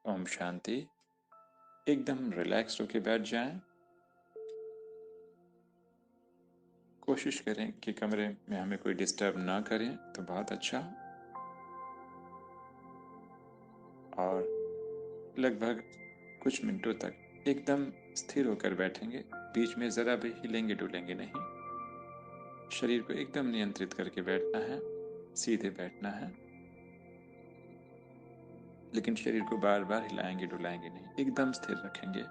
ओम शांति। एकदम रिलैक्स होके बैठ जाएं। कोशिश करें कि कमरे में हमें कोई डिस्टर्ब ना करें तो बहुत अच्छा। और लगभग कुछ मिनटों तक एकदम स्थिर होकर बैठेंगे। बीच में ज़रा भी हिलेंगे डुलेंगे नहीं। शरीर को एकदम नियंत्रित करके बैठना है, सीधे बैठना है, लेकिन शरीर को बार बार हिलाएंगे डुलाएंगे नहीं, एकदम स्थिर रखेंगे।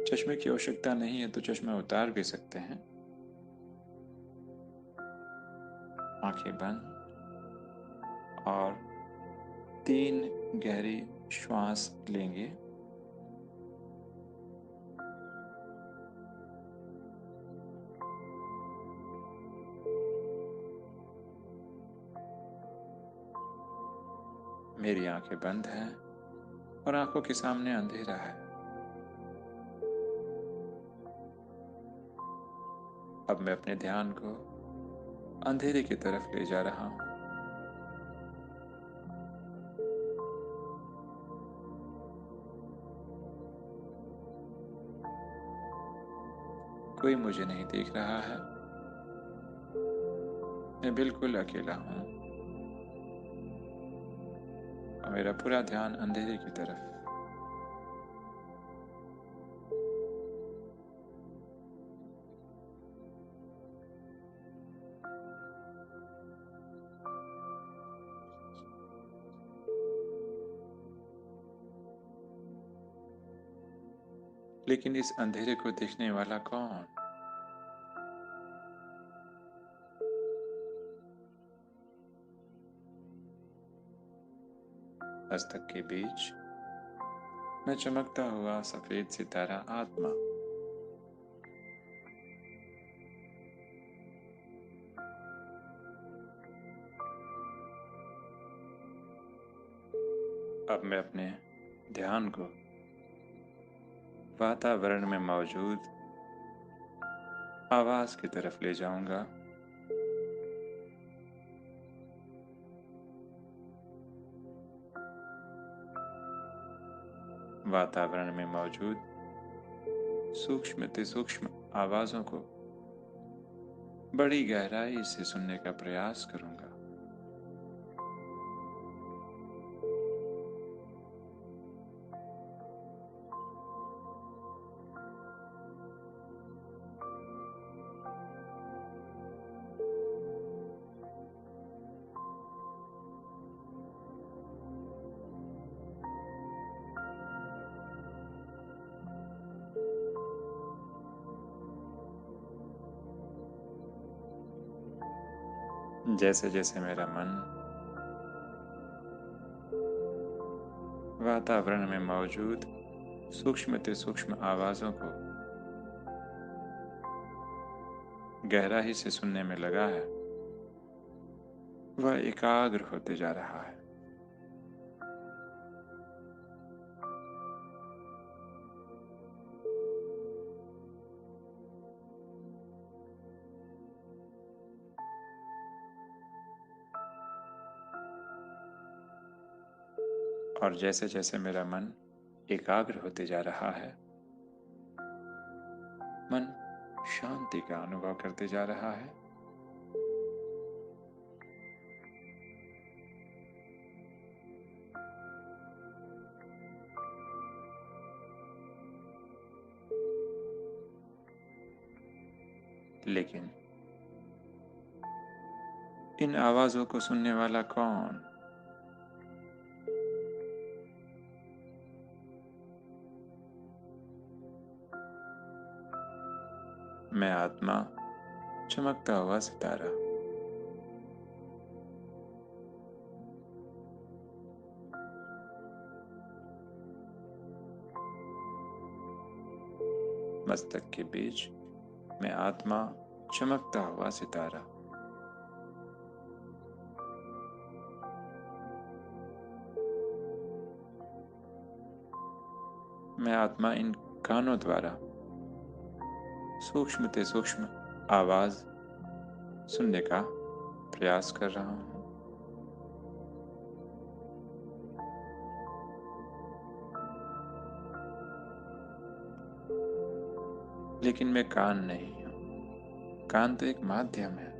चश्मे की आवश्यकता नहीं है तो चश्मा उतार भी सकते हैं। आंखें बंद और 3 गहरी श्वास लेंगे। मेरी आंखें बंद हैं और आंखों के सामने अंधेरा है। अब मैं अपने ध्यान को अंधेरे की तरफ ले जा रहा हूं। कोई मुझे नहीं देख रहा है, मैं बिल्कुल अकेला हूं और मेरा पूरा ध्यान अंधेरे की तरफ। लेकिन इस अंधेरे को देखने वाला कौन? मस्तक के बीच में चमकता हुआ सफेद सितारा आत्मा। अब मैं अपने ध्यान को वातावरण में मौजूद आवाज की तरफ ले जाऊंगा। वातावरण में मौजूद सूक्ष्म से सूक्ष्म आवाजों को बड़ी गहराई से सुनने का प्रयास करूंगा। जैसे जैसे मेरा मन वातावरण में मौजूद सूक्ष्म से सूक्ष्म आवाजों को गहराई से सुनने में लगा है, वह एकाग्र होते जा रहा है। और जैसे जैसे मेरा मन एकाग्र होते जा रहा है, मन शांति का अनुभव करते जा रहा है। लेकिन इन आवाजों को सुनने वाला कौन? मैं आत्मा, चमकता हुआ सितारा। मस्तक के बीच मैं आत्मा, चमकता हुआ सितारा। मैं आत्मा इन कानों द्वारा सूक्ष्म से सूक्ष्म आवाज सुनने का प्रयास कर रहा हूं। लेकिन मैं कान नहीं हूं। कान तो एक माध्यम है।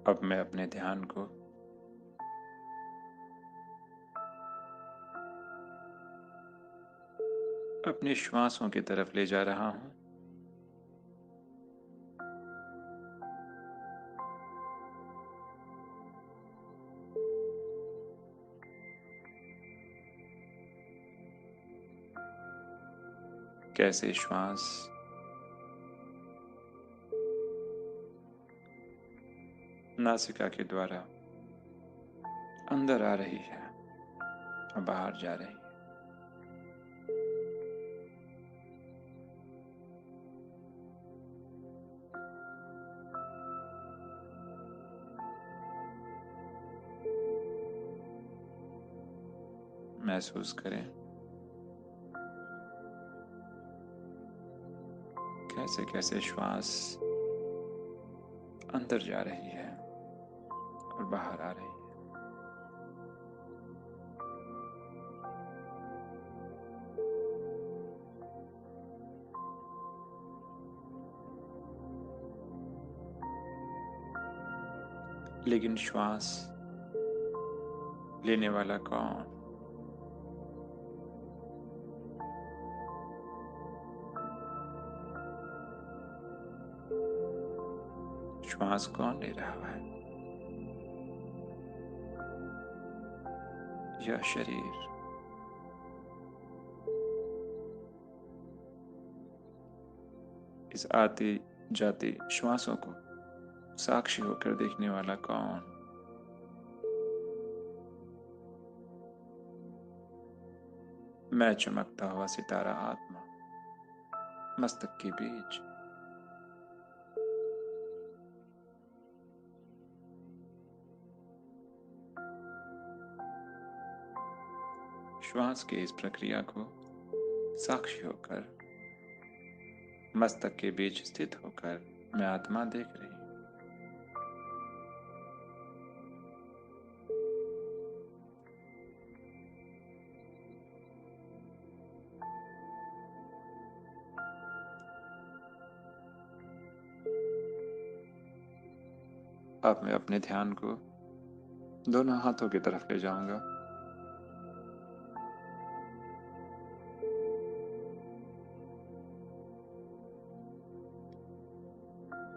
अब मैं अपने ध्यान को अपने श्वासों की तरफ ले जा रहा हूं। कैसे श्वास नासिका के द्वारा अंदर आ रही है और बाहर जा रही है। महसूस करें कैसे कैसे श्वास अंदर जा रही है और बाहर आ रही है। लेकिन श्वास लेने वाला कौन? श्वास कौन ले रहा है? यह शरीर। इस आती जाती श्वासों को साक्षी होकर देखने वाला कौन? मैं चमकता हुआ सितारा आत्मा, मस्तक के बीच। श्वास की इस प्रक्रिया को साक्षी होकर, मस्तक के बीच स्थित होकर मैं आत्मा देख रही हूं। अब मैं अपने ध्यान को दोनों हाथों की तरफ ले जाऊंगा।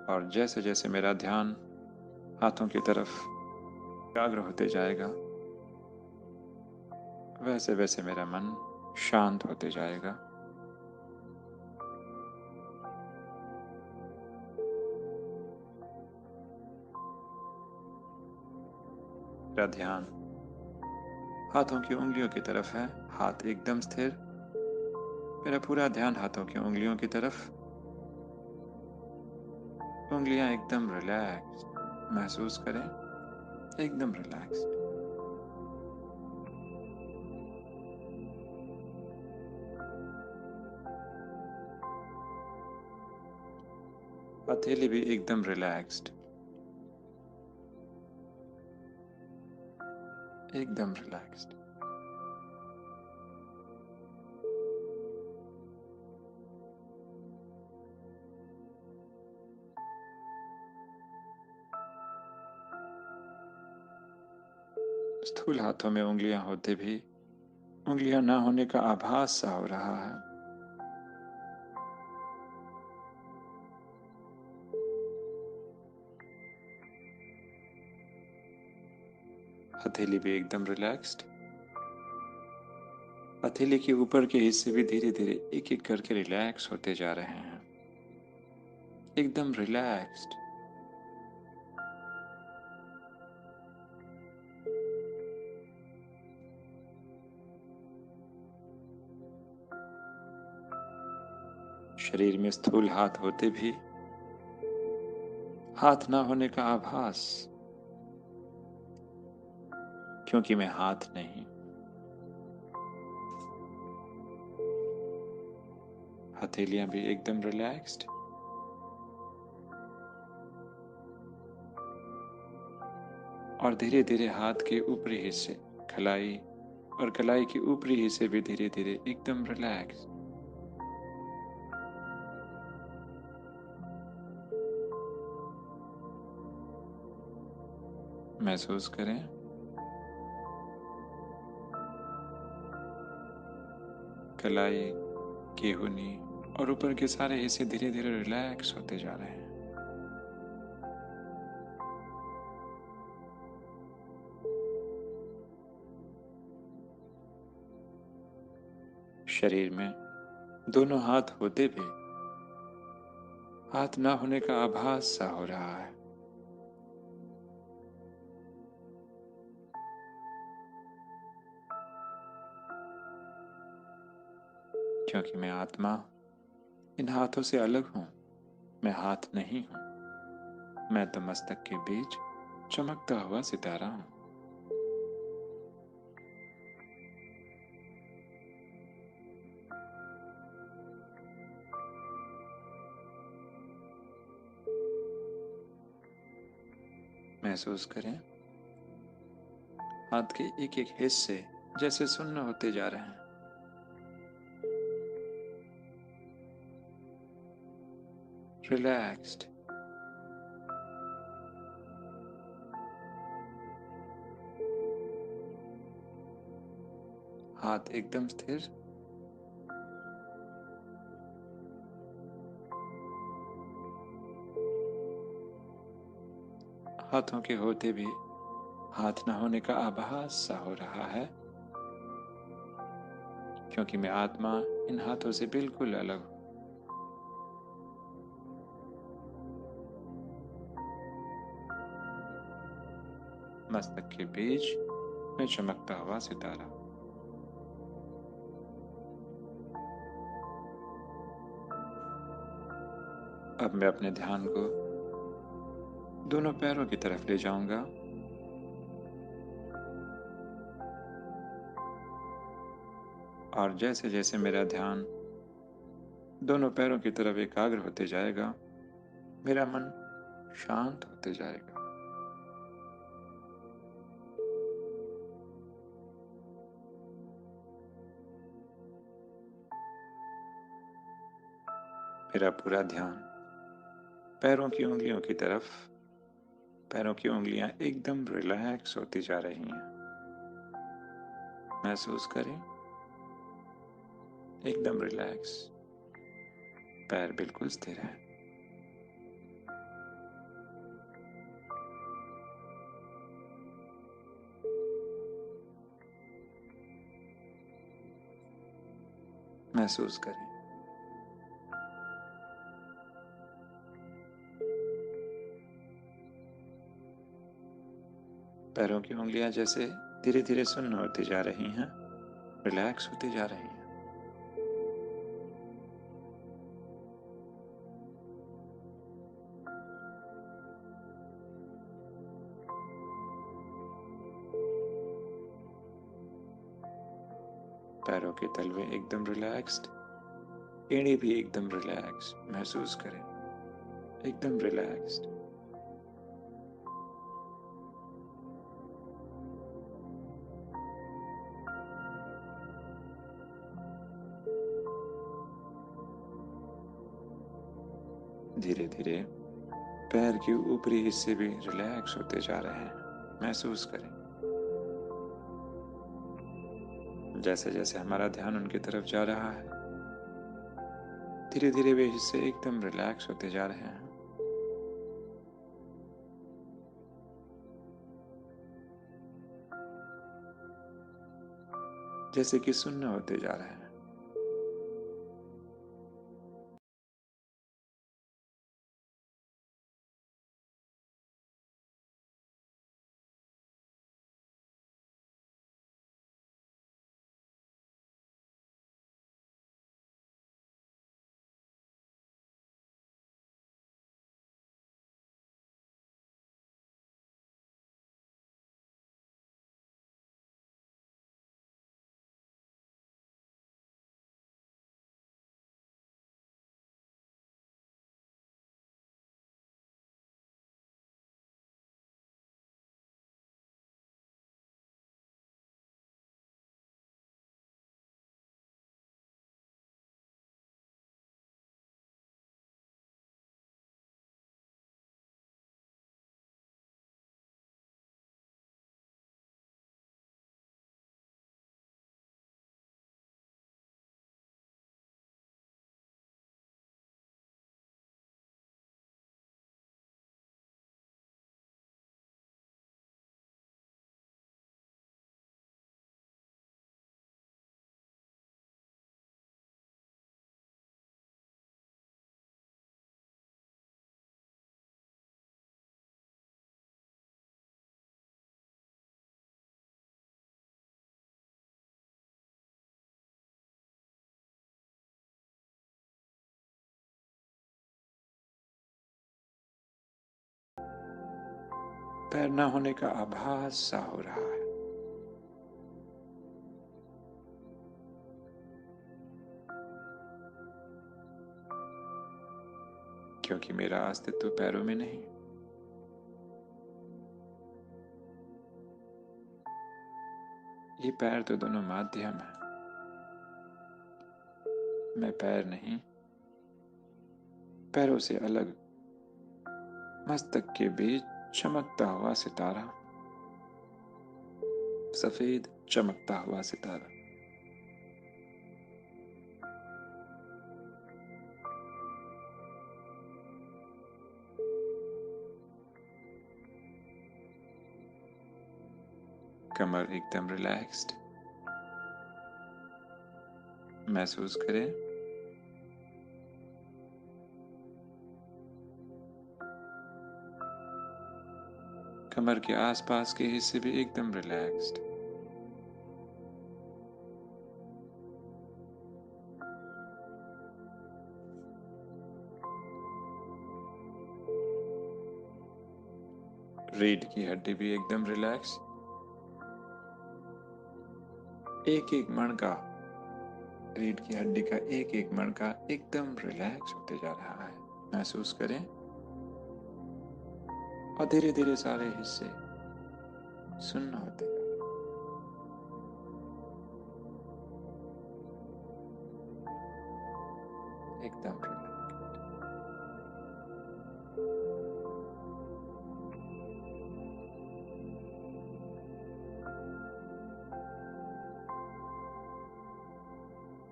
और जैसे जैसे मेरा ध्यान हाथों की तरफ एकाग्र होते जाएगा, वैसे वैसे मेरा मन शांत होते जाएगा। मेरा ध्यान हाथों की उंगलियों की तरफ है। हाथ एकदम स्थिर। मेरा पूरा ध्यान हाथों की उंगलियों की तरफ। उंगलियां एकदम रिलैक्स महसूस करें, एकदम रिलैक्स। हथेली भी एकदम रिलैक्स्ड, एकदम रिलैक्स्ड। स्थूल हाथों में उंगलियां होते भी उंगलियां ना होने का आभास सा हो रहा है। हथेली भी एकदम रिलैक्स्ड। हथेली के ऊपर के हिस्से भी धीरे धीरे एक एक करके रिलैक्स होते जा रहे हैं, एकदम रिलैक्स्ड। शरीर में स्थूल हाथ होते भी हाथ ना होने का आभास, क्योंकि मैं हाथ नहीं। हथेलियां भी एकदम रिलैक्स्ड। और धीरे धीरे हाथ के ऊपरी हिस्से, कलाई और कलाई के ऊपरी हिस्से भी धीरे धीरे एकदम रिलैक्स। महसूस करें कलाई, केहूनी और ऊपर के सारे हिस्से धीरे धीरे रिलैक्स होते जा रहे हैं। शरीर में दोनों हाथ होते भी हाथ ना होने का आभास सा हो रहा है, क्योंकि मैं आत्मा इन हाथों से अलग हूं। मैं हाथ नहीं हूं, मैं तो मस्तक के बीच चमकता हुआ सितारा हूं। महसूस करें हाथ के एक एक हिस्से जैसे सुन्न होते जा रहे हैं। रिलैक्स्ड। हाथ एकदम स्थिर। हाथों के होते भी हाथ न होने का आभास सा हो रहा है, क्योंकि मैं आत्मा इन हाथों से बिल्कुल अलग हूं। मस्तक के बीच में चमकता हुआ सितारा। अब मैं अपने ध्यान को दोनों पैरों की तरफ ले जाऊंगा। और जैसे जैसे मेरा ध्यान दोनों पैरों की तरफ एकाग्र होते जाएगा, मेरा मन शांत होते जाएगा। मेरा पूरा ध्यान पैरों की उंगलियों की तरफ। पैरों की उंगलियां एकदम रिलैक्स होती जा रही हैं। महसूस करें एकदम रिलैक्स। पैर बिल्कुल स्थिर है। महसूस करें पैरों की उंगलियां जैसे धीरे धीरे सुन्न होती जा रही हैं, रिलैक्स होती जा रही हैं। पैरों के तलवे एकदम रिलैक्स्ड, एड़ी भी एकदम रिलैक्स। महसूस करें एकदम रिलैक्स्ड। धीरे धीरे पैर के ऊपरी हिस्से भी रिलैक्स होते जा रहे हैं। महसूस करें जैसे जैसे हमारा ध्यान उनकी तरफ जा रहा है, धीरे धीरे वे हिस्से एकदम रिलैक्स होते जा रहे हैं। जैसे कि सुन्न होते जा रहे हैं। पैर न होने का आभास सा हो रहा है। क्योंकि मेरा अस्तित्व पैरों में नहीं, ये पैर तो दोनों माध्यम है। मैं पैर नहीं, पैरों से अलग मस्तक के बीच चमकता हुआ सितारा, सफेद चमकता हुआ सितारा। कमर एकदम रिलैक्स्ड महसूस करें। कमर के आसपास के हिस्से भी एकदम रिलैक्स्ड। रीढ़ की हड्डी भी एकदम रिलैक्स। एक एक मणका, रीढ़ की हड्डी का एक एक मणका एकदम रिलैक्स होते जा रहा है। महसूस करें और धीरे धीरे सारे हिस्से सुन्न होते जा रहे हैं। एकदम रिलैक्स।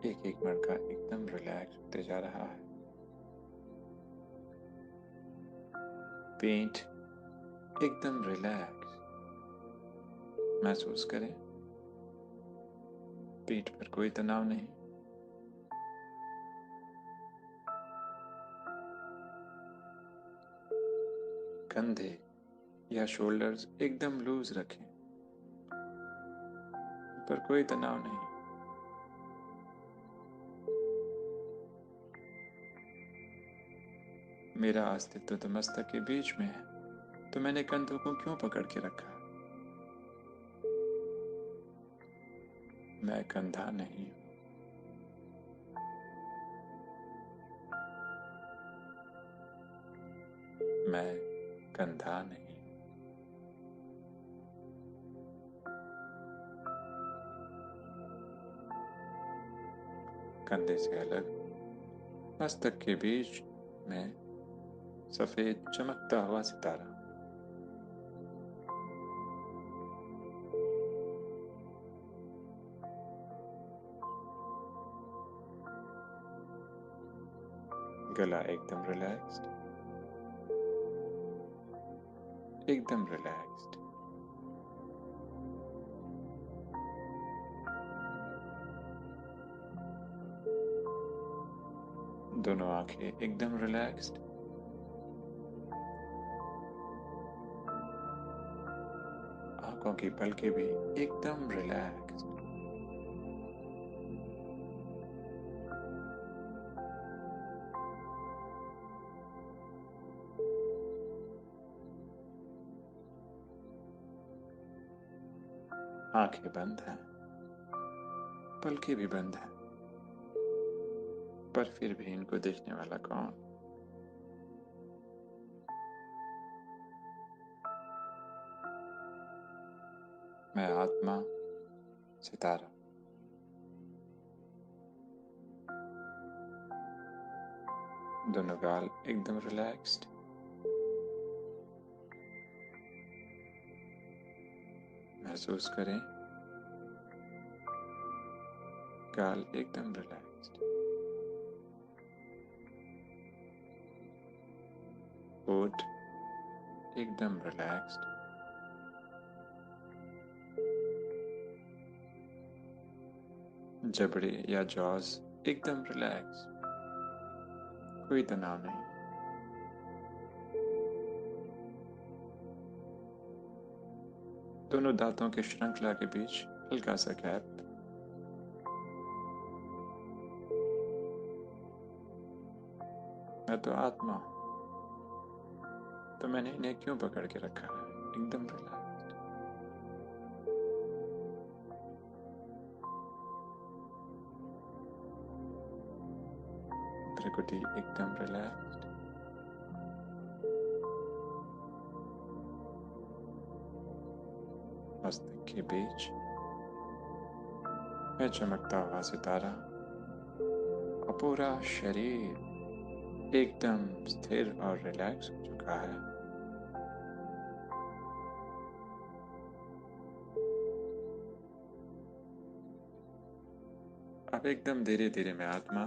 एक एक मणका एकदम रिलैक्स होते जा रहा है। पेट एकदम रिलैक्स महसूस करें। पेट पर कोई तनाव नहीं। कंधे या शोल्डर्स एकदम लूज रखें, पर कोई तनाव नहीं। मेरा अस्तित्व तो मस्तक के बीच में है, तो मैंने कंधों को क्यों पकड़ के रखा? मैं कंधा नहीं हूं। मैं कंधा नहीं। कंधे से अलग मस्तक के बीच में सफेद चमकता हुआ सितारा। गला एकदम रिलैक्स्ड, एकदम रिलैक्स्ड। दोनों आंखें एकदम रिलैक्स्ड। आंखों की पलकें भी एकदम रिलैक्स्ड। आंखें बंद हैं, पलकें भी बंद हैं, पर फिर भी इनको देखने वाला कौन? मैं आत्मा, सितारा। दोनों गाल एकदम रिलैक्स्ड। महसूस करें गाल एकदम रिलैक्स्ड। होठ एकदम रिलैक्स्ड। जबड़े या जॉज एकदम रिलैक्स, कोई तनाव नहीं। दोनों दांतों के श्रृंखला के बीच हल्का सा गैप। मैं तो आत्मा हूं, तो मैंने इन्हें क्यों पकड़ के रखा है? एकदम रिलैक्स। भ्रिकुटी एकदम रिलैक्स। मस्तक के बीच में चमकता हुआ सितारा और पूरा शरीर एकदम स्थिर और रिलैक्स हो चुका है। अब एकदम धीरे धीरे मैं आत्मा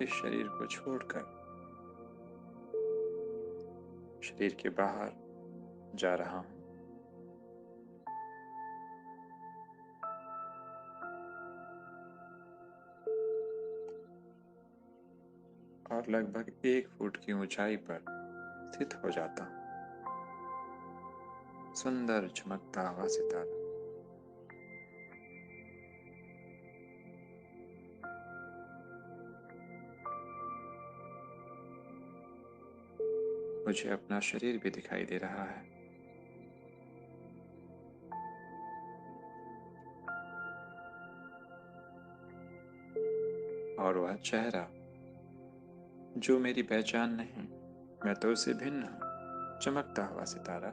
इस शरीर को छोड़कर शरीर के बाहर जा रहा हूं। और लगभग 1 फुट की ऊंचाई पर स्थित हो जाता हूं। सुंदर चमकता हुआ सितारा। मुझे अपना शरीर भी दिखाई दे रहा है। और वह चेहरा जो मेरी पहचान नहीं, मैं तो उससे भिन्न हूं। चमकता हुआ सितारा।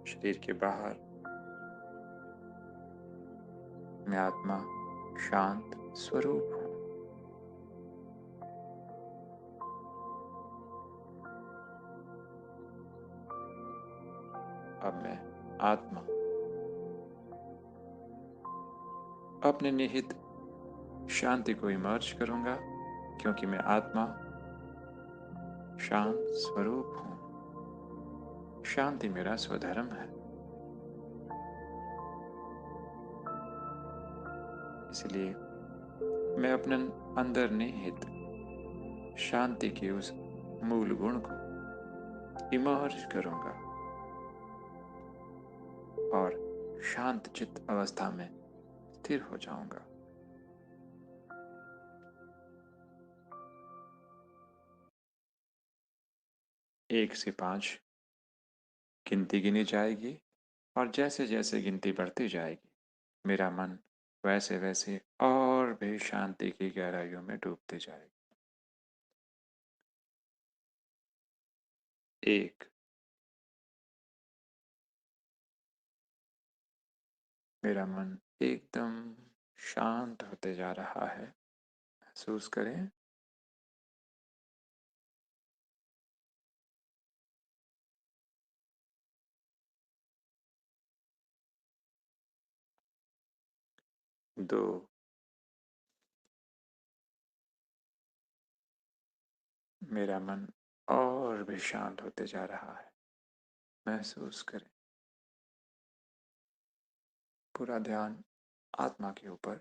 शरीर के बाहर मैं आत्मा शांत स्वरूप हूं। अब मैं आत्मा अपने निहित शांति को इमर्ज करूंगा, क्योंकि मैं आत्मा शांत स्वरूप हूं। शांति मेरा स्वधर्म है। इसलिए मैं अपने अंदर निहित शांति के उस मूल गुण को इमर्ज करूंगा और शांत चित्त अवस्था में स्थिर हो जाऊंगा। 1 से 5 गिनती गिनी जाएगी और जैसे जैसे गिनती बढ़ती जाएगी मेरा मन वैसे वैसे और भी शांति की गहराइयों में डूबते जाएगा। 1। मेरा मन एकदम शांत होते जा रहा है। महसूस करें। 2। मेरा मन और भी शांत होते जा रहा है। महसूस करें। पूरा ध्यान आत्मा के ऊपर।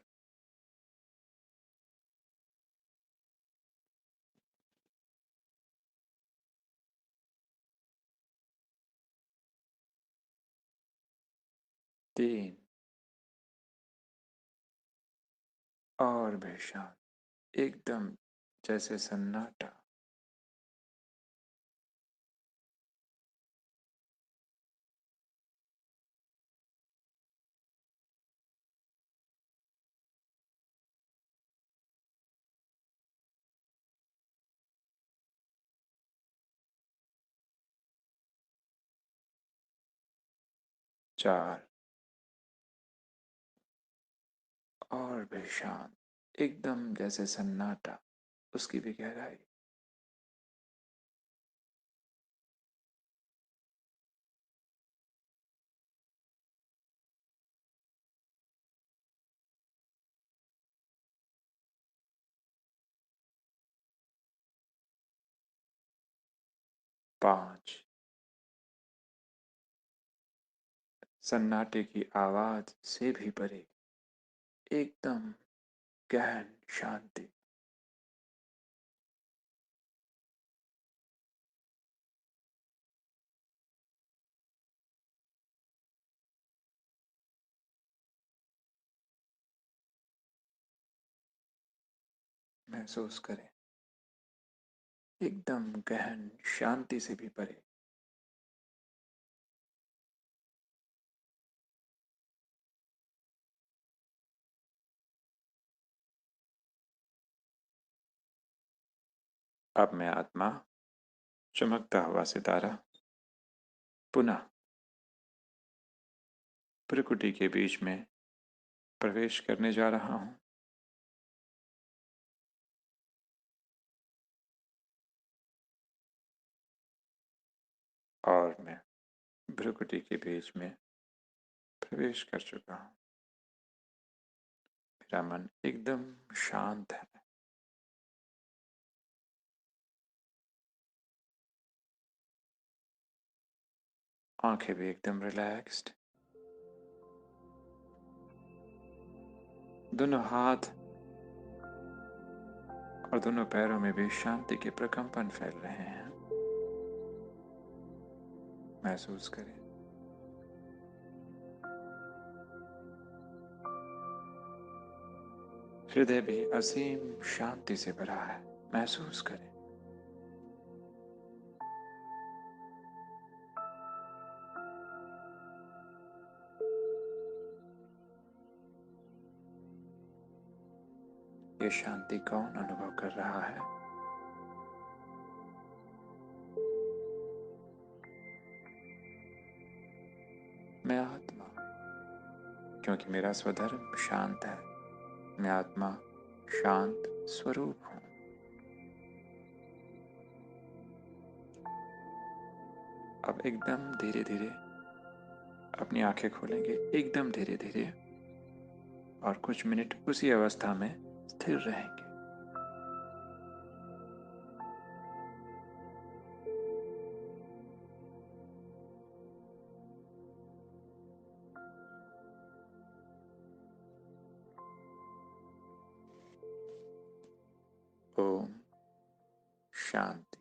3। और भी शांत, एकदम जैसे सन्नाटा। 4। और भी शांत, एकदम जैसे सन्नाटा, उसकी भी गहराई। 5। सन्नाटे की आवाज से भी परे एकदम गहन शांति। महसूस करें। एकदम गहन शांति से भी परे। अब मैं आत्मा, चमकता हुआ सितारा, पुनः प्रकृति के बीच में प्रवेश करने जा रहा हूं। और मैं प्रकृति के बीच में प्रवेश कर चुका हूं। मेरा मन एकदम शांत है। आंखें भी एकदम रिलैक्स्ड। दोनों हाथ और दोनों पैरों में भी शांति के प्रकंपन फैल रहे हैं। महसूस करें। हृदय भी असीम शांति से भरा है। महसूस करें। ये शांति कौन अनुभव कर रहा है? मैं आत्मा, क्योंकि मेरा स्वधर्म शांत है। मैं आत्मा शांत स्वरूप हूं। अब एकदम धीरे धीरे अपनी आंखें खोलेंगे, एकदम धीरे धीरे, और कुछ मिनट उसी अवस्था में स्थिर रहेंगे। ओम शांति।